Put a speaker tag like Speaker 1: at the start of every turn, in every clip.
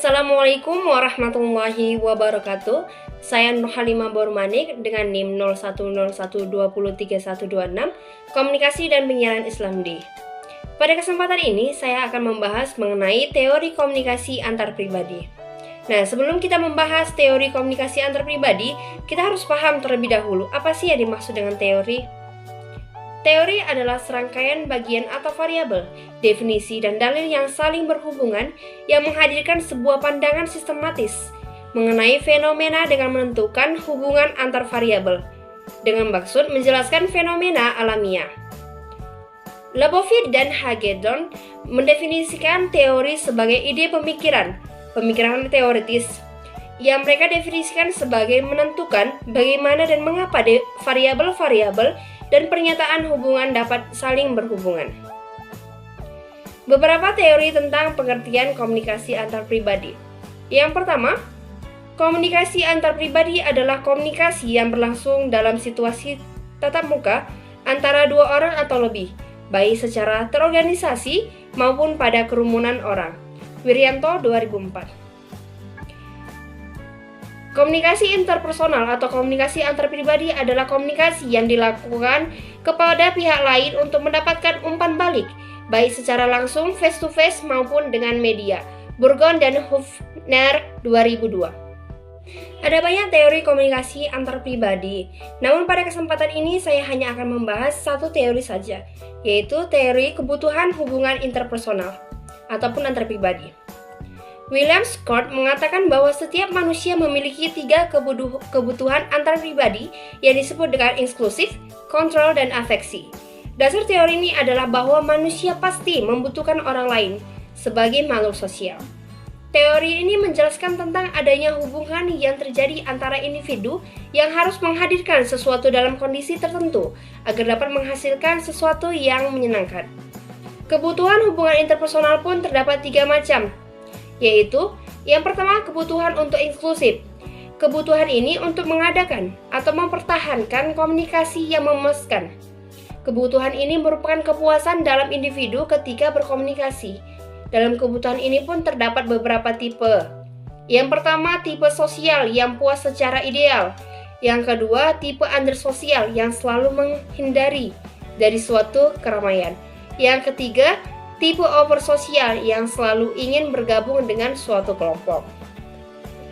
Speaker 1: Assalamualaikum warahmatullahi wabarakatuh. Saya Nurhalimah Bormanik dengan NIM 0101203126, Komunikasi dan Penyiaran Islam D. Pada kesempatan ini saya akan membahas mengenai teori komunikasi antar pribadi. Nah, sebelum kita membahas teori komunikasi antar pribadi, kita harus paham terlebih dahulu apa sih yang dimaksud dengan teori. Teori adalah serangkaian bagian atau variabel, definisi, dan dalil yang saling berhubungan yang menghadirkan sebuah pandangan sistematis mengenai fenomena dengan menentukan hubungan antar variabel, dengan maksud menjelaskan fenomena alamiah. Lebowitz dan Hagedorn mendefinisikan teori sebagai ide pemikiran teoritis, yang mereka definisikan sebagai menentukan bagaimana dan mengapa variabel-variabel dan pernyataan hubungan dapat saling berhubungan. Beberapa teori tentang pengertian komunikasi antar pribadi. Yang pertama, komunikasi antar pribadi adalah komunikasi yang berlangsung dalam situasi tatap muka antara dua orang atau lebih, baik secara terorganisasi maupun pada kerumunan orang. Wirianto 2004. Komunikasi interpersonal atau komunikasi antar pribadi adalah komunikasi yang dilakukan kepada pihak lain untuk mendapatkan umpan balik, baik secara langsung face to face maupun dengan media. Burgon dan Hufner 2002. Ada banyak teori komunikasi antar pribadi, namun pada kesempatan ini saya hanya akan membahas satu teori saja, yaitu teori kebutuhan hubungan interpersonal ataupun antar pribadi. William Scott mengatakan bahwa setiap manusia memiliki tiga kebutuhan antar pribadi yang disebut dengan inklusif, kontrol, dan afeksi. Dasar teori ini adalah bahwa manusia pasti membutuhkan orang lain sebagai makhluk sosial. Teori ini menjelaskan tentang adanya hubungan yang terjadi antara individu yang harus menghadirkan sesuatu dalam kondisi tertentu agar dapat menghasilkan sesuatu yang menyenangkan. Kebutuhan hubungan interpersonal pun terdapat tiga macam, yaitu yang pertama kebutuhan untuk inklusif. Kebutuhan ini untuk mengadakan atau mempertahankan komunikasi yang memuaskan. Kebutuhan ini merupakan kepuasan dalam individu ketika berkomunikasi. Dalam kebutuhan ini pun terdapat beberapa tipe. Yang pertama tipe sosial yang puas secara ideal. Yang kedua tipe undersosial yang selalu menghindari dari suatu keramaian. Yang ketiga tipe oversosial yang selalu ingin bergabung dengan suatu kelompok.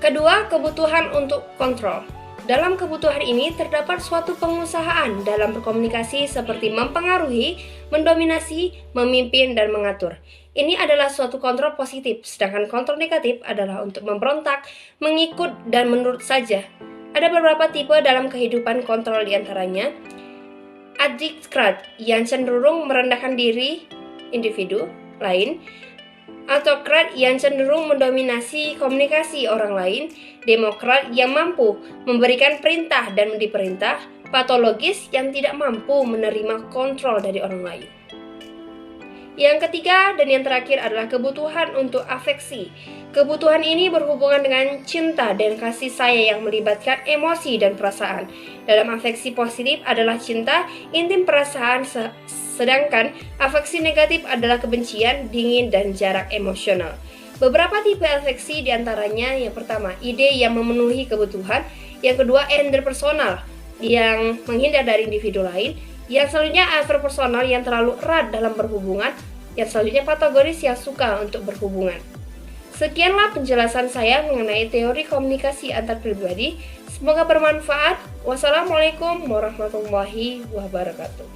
Speaker 1: Kedua, kebutuhan untuk kontrol. Dalam kebutuhan ini terdapat suatu pengusahaan dalam berkomunikasi seperti mempengaruhi, mendominasi, memimpin, dan mengatur. Ini adalah suatu kontrol positif, sedangkan kontrol negatif adalah untuk memberontak, mengikut, dan menurut saja. Ada beberapa tipe dalam kehidupan kontrol diantaranya. Adikrat yang cenderung merendahkan diri individu lain, autokrat yang cenderung mendominasi komunikasi orang lain, demokrat yang mampu memberikan perintah dan diperintah, patologis yang tidak mampu menerima kontrol dari orang lain. Yang ketiga dan yang terakhir adalah kebutuhan untuk afeksi. Kebutuhan ini berhubungan dengan cinta dan kasih sayang yang melibatkan emosi dan perasaan. Dalam afeksi positif adalah cinta, intim perasaan, sedangkan afeksi negatif adalah kebencian, dingin, dan jarak emosional. Beberapa tipe afeksi diantaranya yang pertama, ide yang memenuhi kebutuhan. Yang kedua, interpersonal yang menghindar dari individu lain. Yang selanjutnya, overpersonal yang terlalu erat dalam berhubungan. Yang selanjutnya, patogenis yang suka untuk berhubungan. Sekianlah penjelasan saya mengenai teori komunikasi antar pribadi. Semoga bermanfaat. Wassalamualaikum warahmatullahi wabarakatuh.